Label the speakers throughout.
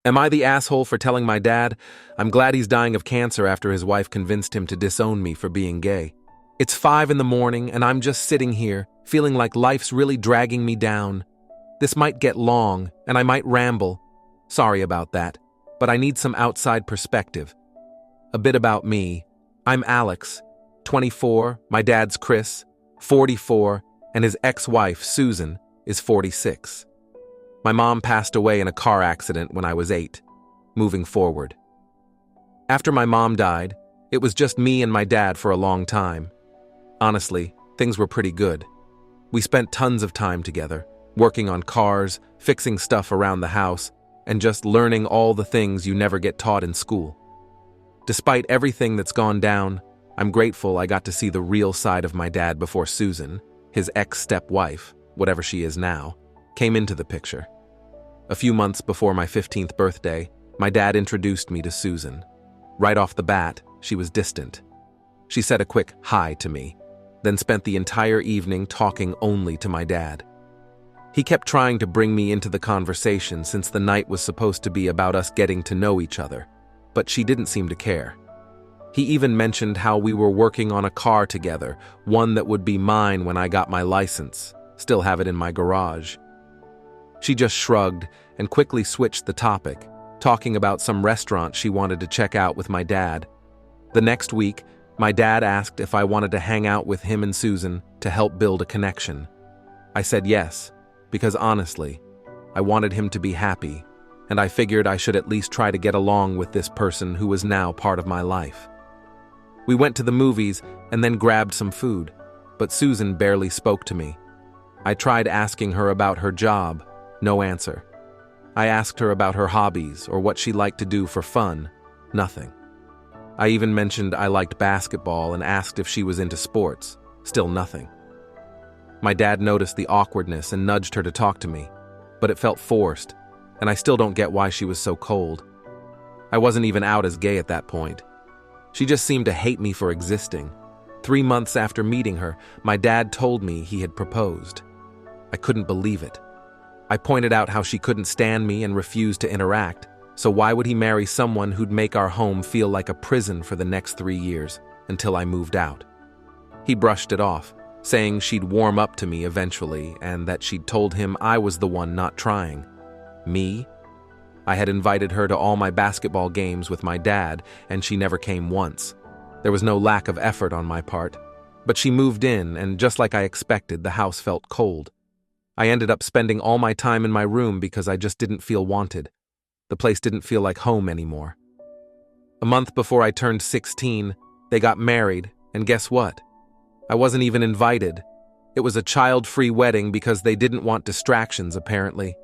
Speaker 1: Am I the asshole for telling my dad? I'm glad he's dying of cancer after his wife convinced him to disown me for being gay. It's 5 in the morning and I'm just sitting here, feeling like life's really dragging me down. This might get long and I might ramble. Sorry about that, but I need some outside perspective. A bit about me. I'm Alex, 24, my dad's Chris, 44, and his ex-wife, Susan, is 46. My mom passed away in a car accident when I was 8. Moving forward. After my mom died, it was just me and my dad for a long time. Honestly, things were pretty good. We spent tons of time together, working on cars, fixing stuff around the house, and just learning all the things you never get taught in school. Despite everything that's gone down, I'm grateful I got to see the real side of my dad before Susan, his ex-step-wife, whatever she is now, came into the picture. A few months before my 15th birthday, my dad introduced me to Susan. Right off the bat, she was distant. She said a quick hi to me, then spent the entire evening talking only to my dad. He kept trying to bring me into the conversation since the night was supposed to be about us getting to know each other, but she didn't seem to care. He even mentioned how we were working on a car together, one that would be mine when I got my license, still have it in my garage. She just shrugged and quickly switched the topic, talking about some restaurant she wanted to check out with my dad. The next week, my dad asked if I wanted to hang out with him and Susan to help build a connection. I said yes, because honestly, I wanted him to be happy, and I figured I should at least try to get along with this person who was now part of my life. We went to the movies and then grabbed some food, but Susan barely spoke to me. I tried asking her about her job. No answer. I asked her about her hobbies or what she liked to do for fun. Nothing. I even mentioned I liked basketball and asked if she was into sports. Still nothing. My dad noticed the awkwardness and nudged her to talk to me, but it felt forced, and I still don't get why she was so cold. I wasn't even out as gay at that point. She just seemed to hate me for existing. 3 months after meeting her, my dad told me he had proposed. I couldn't believe it. I pointed out how she couldn't stand me and refused to interact, so why would he marry someone who'd make our home feel like a prison for the next 3 years, until I moved out? He brushed it off, saying she'd warm up to me eventually and that she'd told him I was the one not trying. Me? I had invited her to all my basketball games with my dad, and she never came once. There was no lack of effort on my part, but she moved in, and just like I expected, the house felt cold. I ended up spending all my time in my room because I just didn't feel wanted. The place didn't feel like home anymore. A month before I turned 16, they got married, and guess what? I wasn't even invited. It was a child-free wedding because they didn't want distractions, apparently.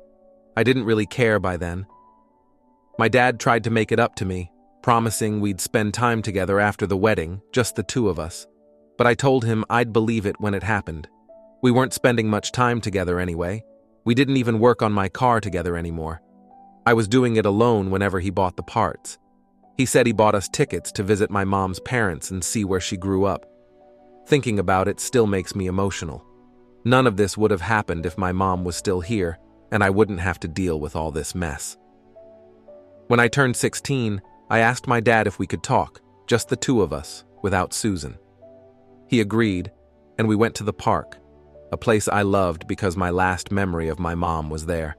Speaker 1: I didn't really care by then. My dad tried to make it up to me, promising we'd spend time together after the wedding, just the two of us. But I told him I'd believe it when it happened. We weren't spending much time together anyway. We didn't even work on my car together anymore. I was doing it alone whenever he bought the parts. He said he bought us tickets to visit my mom's parents and see where she grew up. Thinking about it still makes me emotional. None of this would have happened if my mom was still here, and I wouldn't have to deal with all this mess. When I turned 16, I asked my dad if we could talk, just the two of us, without Susan. He agreed, and we went to the park, a place I loved because my last memory of my mom was there.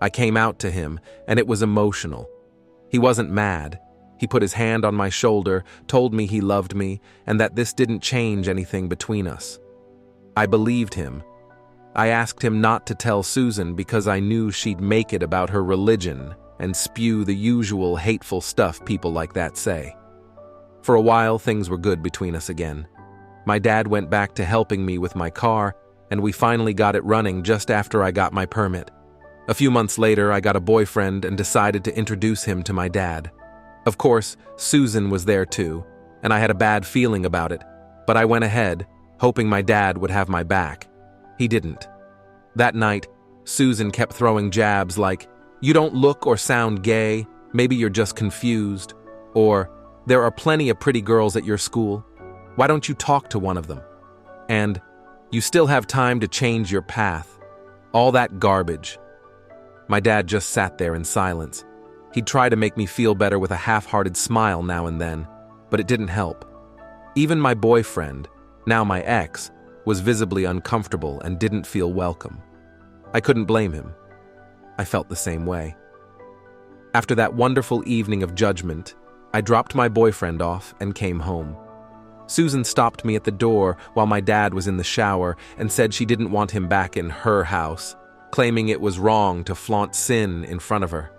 Speaker 1: I came out to him, and it was emotional. He wasn't mad. He put his hand on my shoulder, told me he loved me, and that this didn't change anything between us. I believed him. I asked him not to tell Susan because I knew she'd make it about her religion and spew the usual hateful stuff people like that say. For a while, things were good between us again. My dad went back to helping me with my car, and we finally got it running just after I got my permit. A few months later, I got a boyfriend and decided to introduce him to my dad. Of course, Susan was there too, and I had a bad feeling about it, but I went ahead, hoping my dad would have my back. He didn't. That night, Susan kept throwing jabs like, "You don't look or sound gay, maybe you're just confused," or, "There are plenty of pretty girls at your school. Why don't you talk to one of them?" And, "You still have time to change your path." All that garbage. My dad just sat there in silence. He'd try to make me feel better with a half-hearted smile now and then, but it didn't help. Even my boyfriend, now my ex, was visibly uncomfortable and didn't feel welcome. I couldn't blame him. I felt the same way. After that wonderful evening of judgment, I dropped my boyfriend off and came home. Susan stopped me at the door while my dad was in the shower and said she didn't want him back in her house, claiming it was wrong to flaunt sin in front of her.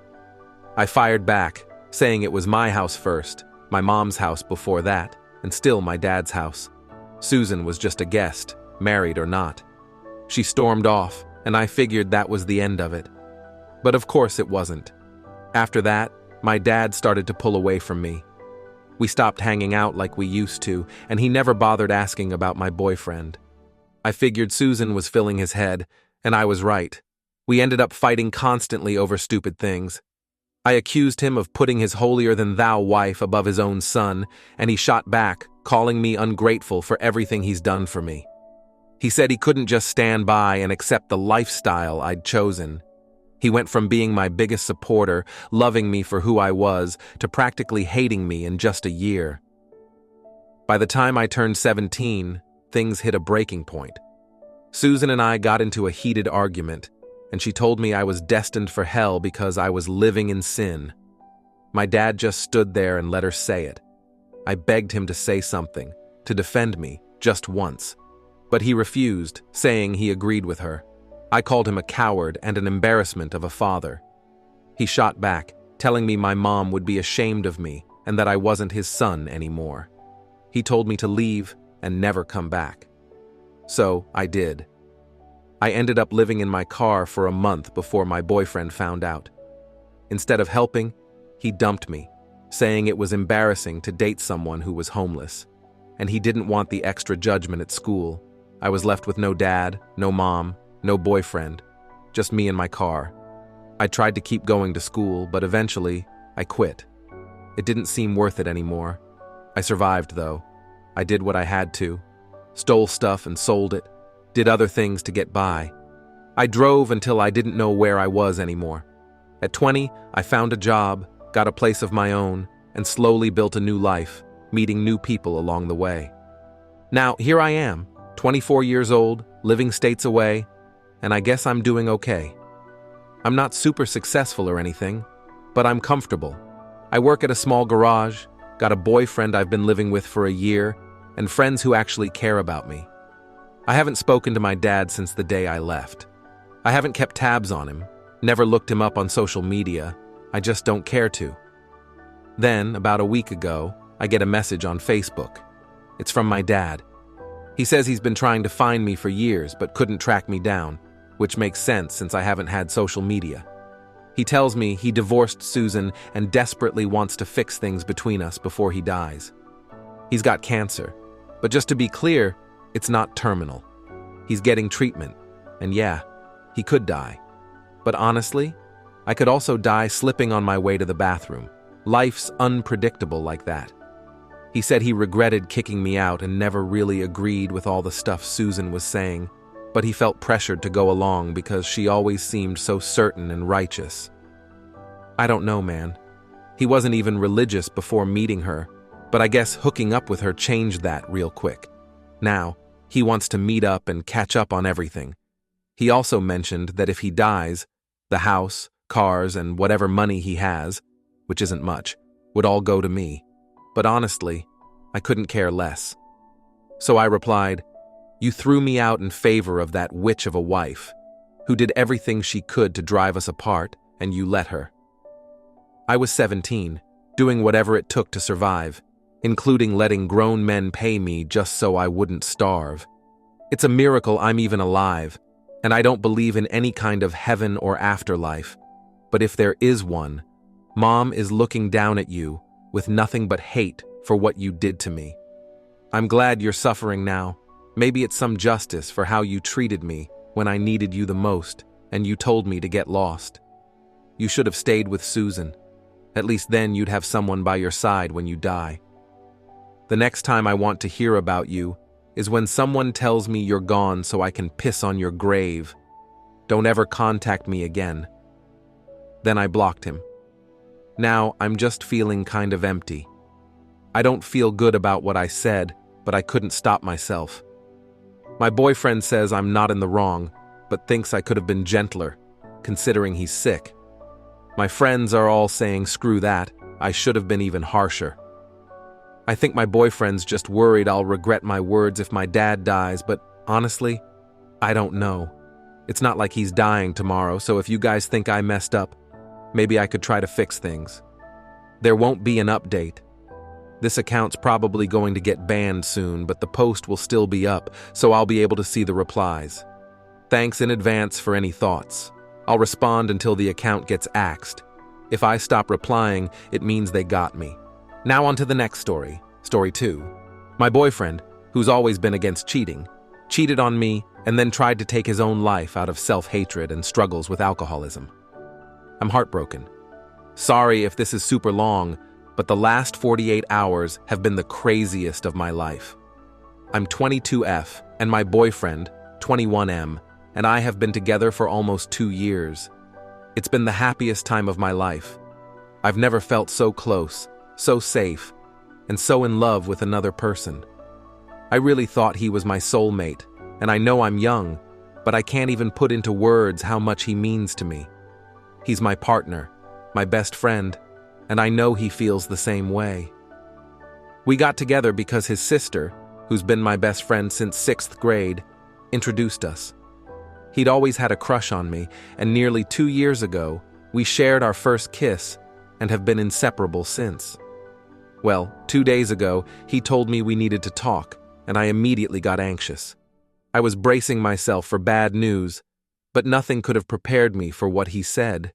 Speaker 1: I fired back, saying it was my house first, my mom's house before that, and still my dad's house. Susan was just a guest, married or not. She stormed off, and I figured that was the end of it. But of course it wasn't. After that, my dad started to pull away from me. We stopped hanging out like we used to, and he never bothered asking about my boyfriend. I figured Susan was filling his head, and I was right. We ended up fighting constantly over stupid things. I accused him of putting his holier-than-thou wife above his own son, and he shot back, calling me ungrateful for everything he's done for me. He said he couldn't just stand by and accept the lifestyle I'd chosen. He went from being my biggest supporter, loving me for who I was, to practically hating me in just a year. By the time I turned 17, things hit a breaking point. Susan and I got into a heated argument, and she told me I was destined for hell because I was living in sin. My dad just stood there and let her say it. I begged him to say something, to defend me, just once. But he refused, saying he agreed with her. I called him a coward and an embarrassment of a father. He shot back, telling me my mom would be ashamed of me and that I wasn't his son anymore. He told me to leave and never come back. So I did. I ended up living in my car for a month before my boyfriend found out. Instead of helping, he dumped me, saying it was embarrassing to date someone who was homeless, and he didn't want the extra judgment at school. I was left with no dad, no mom, no boyfriend, just me and my car. I tried to keep going to school, but eventually, I quit. It didn't seem worth it anymore. I survived, though. I did what I had to. Stole stuff and sold it. Did other things to get by. I drove until I didn't know where I was anymore. At 20, I found a job, got a place of my own, and slowly built a new life, meeting new people along the way. Now, here I am, 24 years old, living states away, and I guess I'm doing okay. I'm not super successful or anything, but I'm comfortable. I work at a small garage, got a boyfriend I've been living with for a year, and friends who actually care about me. I haven't spoken to my dad since the day I left. I haven't kept tabs on him, never looked him up on social media. I just don't care to. Then, about a week ago, I get a message on Facebook. It's from my dad. He says he's been trying to find me for years but couldn't track me down, which makes sense since I haven't had social media. He tells me he divorced Susan and desperately wants to fix things between us before he dies. He's got cancer, but just to be clear, it's not terminal. He's getting treatment, and yeah, he could die. But honestly, I could also die slipping on my way to the bathroom. Life's unpredictable like that. He said he regretted kicking me out and never really agreed with all the stuff Susan was saying, but he felt pressured to go along because she always seemed so certain and righteous. I don't know, man. He wasn't even religious before meeting her, but I guess hooking up with her changed that real quick. Now, he wants to meet up and catch up on everything. He also mentioned that if he dies, the house, cars, and whatever money he has, which isn't much, would all go to me. But honestly, I couldn't care less. So I replied, "You threw me out in favor of that witch of a wife, who did everything she could to drive us apart, and you let her." I was 17, doing whatever it took to survive, including letting grown men pay me just so I wouldn't starve. It's a miracle I'm even alive, and I don't believe in any kind of heaven or afterlife. But if there is one, Mom is looking down at you with nothing but hate for what you did to me. I'm glad you're suffering now. Maybe it's some justice for how you treated me when I needed you the most, and you told me to get lost. You should have stayed with Susan. At least then you'd have someone by your side when you die. The next time I want to hear about you is when someone tells me you're gone so I can piss on your grave. Don't ever contact me again. Then I blocked him. Now I'm just feeling kind of empty. I don't feel good about what I said, but I couldn't stop myself. My boyfriend says I'm not in the wrong, but thinks I could have been gentler, considering he's sick. My friends are all saying screw that, I should have been even harsher. I think my boyfriend's just worried I'll regret my words if my dad dies, but honestly, I don't know. It's not like he's dying tomorrow, so if you guys think I messed up, maybe I could try to fix things. There won't be an update. This account's probably going to get banned soon, but the post will still be up, so I'll be able to see the replies. Thanks in advance for any thoughts. I'll respond until the account gets axed. If I stop replying, it means they got me. Now on to the next story. Story 2. My boyfriend, who's always been against cheating, cheated on me and then tried to take his own life out of self-hatred and struggles with alcoholism. I'm heartbroken. Sorry if this is super long, but the last 48 hours have been the craziest of my life. I'm 22F, and my boyfriend, 21M, and I have been together for almost 2 years. It's been the happiest time of my life. I've never felt so close, so safe, and so in love with another person. I really thought he was my soulmate, and I know I'm young, but I can't even put into words how much he means to me. He's my partner, my best friend, and I know he feels the same way. We got together because his sister, who's been my best friend since 6th grade, introduced us. He'd always had a crush on me, and nearly 2 years ago, we shared our first kiss and have been inseparable since. Well, 2 days ago, he told me we needed to talk, and I immediately got anxious. I was bracing myself for bad news, but nothing could have prepared me for what he said.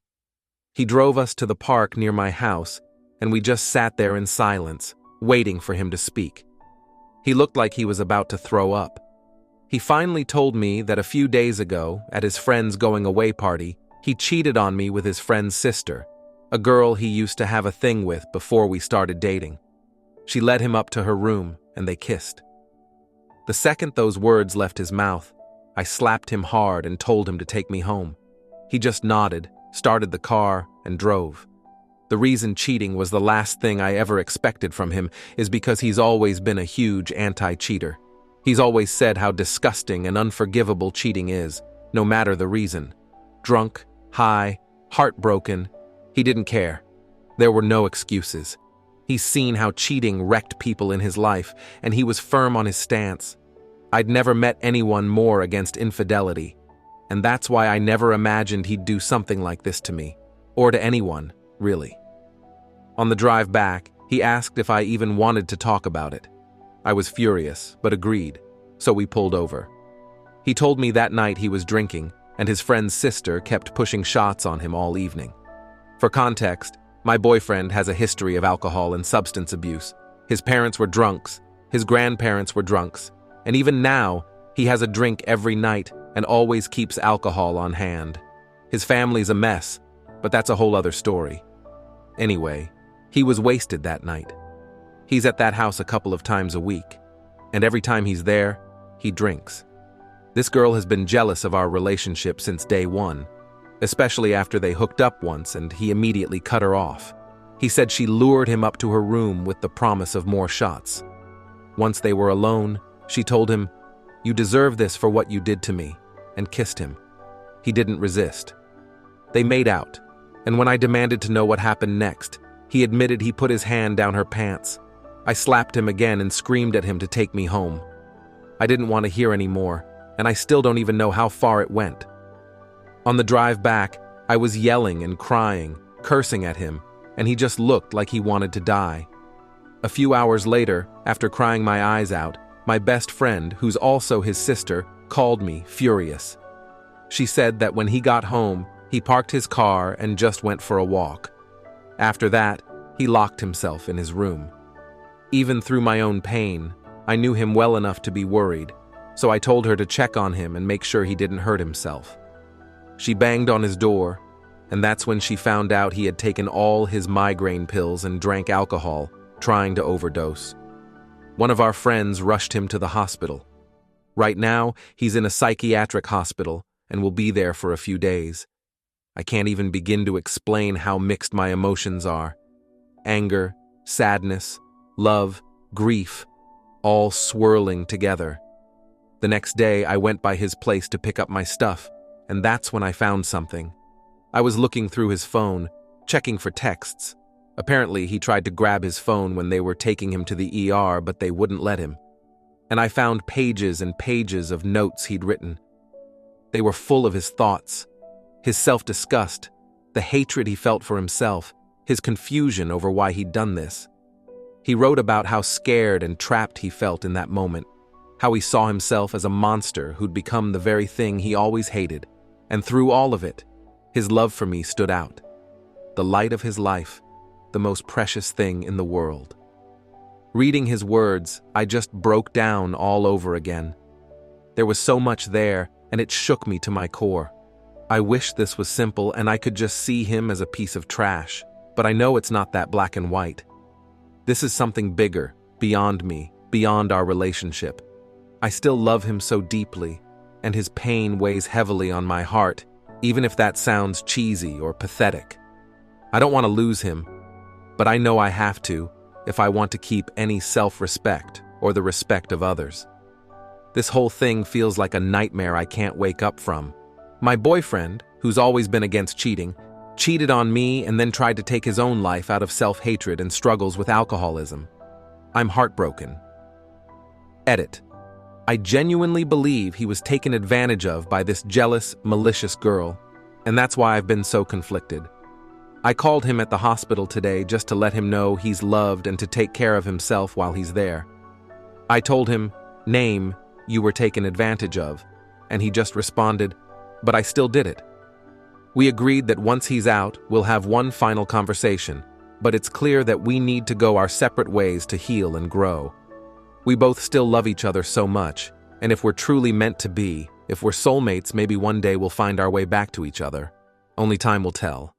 Speaker 1: He drove us to the park near my house, and we just sat there in silence, waiting for him to speak. He looked like he was about to throw up. He finally told me that a few days ago, at his friend's going-away party, he cheated on me with his friend's sister, a girl he used to have a thing with before we started dating. She led him up to her room, and they kissed. The second those words left his mouth, I slapped him hard and told him to take me home. He just nodded, started the car, and drove. The reason cheating was the last thing I ever expected from him is because he's always been a huge anti-cheater. He's always said how disgusting and unforgivable cheating is, no matter the reason. Drunk, high, heartbroken, he didn't care. There were no excuses. He's seen how cheating wrecked people in his life, and he was firm on his stance. I'd never met anyone more against infidelity, and that's why I never imagined he'd do something like this to me, or to anyone, really. On the drive back, he asked if I even wanted to talk about it. I was furious, but agreed, so we pulled over. He told me that night he was drinking, and his friend's sister kept pushing shots on him all evening. For context, my boyfriend has a history of alcohol and substance abuse. His parents were drunks, his grandparents were drunks, and even now, he has a drink every night and always keeps alcohol on hand. His family's a mess, but that's a whole other story. Anyway, he was wasted that night. He's at that house a couple of times a week, and every time he's there, he drinks. This girl has been jealous of our relationship since day one, especially after they hooked up once and he immediately cut her off. He said she lured him up to her room with the promise of more shots. Once they were alone, she told him, "You deserve this for what you did to me," and kissed him. He didn't resist. They made out, and when I demanded to know what happened next, he admitted he put his hand down her pants. I slapped him again and screamed at him to take me home. I didn't want to hear any more, and I still don't even know how far it went. On the drive back, I was yelling and crying, cursing at him, and he just looked like he wanted to die. A few hours later, after crying my eyes out, my best friend, who's also his sister, called me, furious. She said that when he got home, he parked his car and just went for a walk. After that, he locked himself in his room. Even through my own pain, I knew him well enough to be worried, so I told her to check on him and make sure he didn't hurt himself. She banged on his door, and that's when she found out he had taken all his migraine pills and drank alcohol, trying to overdose. One of our friends rushed him to the hospital. Right now, he's in a psychiatric hospital and will be there for a few days. I can't even begin to explain how mixed my emotions are. Anger, sadness, love, grief, all swirling together. The next day, I went by his place to pick up my stuff, and that's when I found something. I was looking through his phone, checking for texts. Apparently, he tried to grab his phone when they were taking him to the ER, but they wouldn't let him. And I found pages and pages of notes he'd written. They were full of his thoughts, his self-disgust, the hatred he felt for himself, his confusion over why he'd done this. He wrote about how scared and trapped he felt in that moment, how he saw himself as a monster who'd become the very thing he always hated, and through all of it, his love for me stood out. The light of his life, the most precious thing in the world. Reading his words, I just broke down all over again. There was so much there, and it shook me to my core. I wish this was simple and I could just see him as a piece of trash, but I know it's not that black and white. This is something bigger, beyond me, beyond our relationship. I still love him so deeply, and his pain weighs heavily on my heart, even if that sounds cheesy or pathetic. I don't want to lose him, but I know I have to if I want to keep any self-respect or the respect of others. This whole thing feels like a nightmare I can't wake up from. My boyfriend, who's always been against cheating, cheated on me and then tried to take his own life out of self-hatred and struggles with alcoholism. I'm heartbroken. Edit. I genuinely believe he was taken advantage of by this jealous, malicious girl, and that's why I've been so conflicted. I called him at the hospital today just to let him know he's loved and to take care of himself while he's there. I told him, "Name, you were taken advantage of," and he just responded, "But I still did it." We agreed that once he's out, we'll have one final conversation, but it's clear that we need to go our separate ways to heal and grow. We both still love each other so much, and if we're truly meant to be, if we're soulmates, maybe one day we'll find our way back to each other. Only time will tell.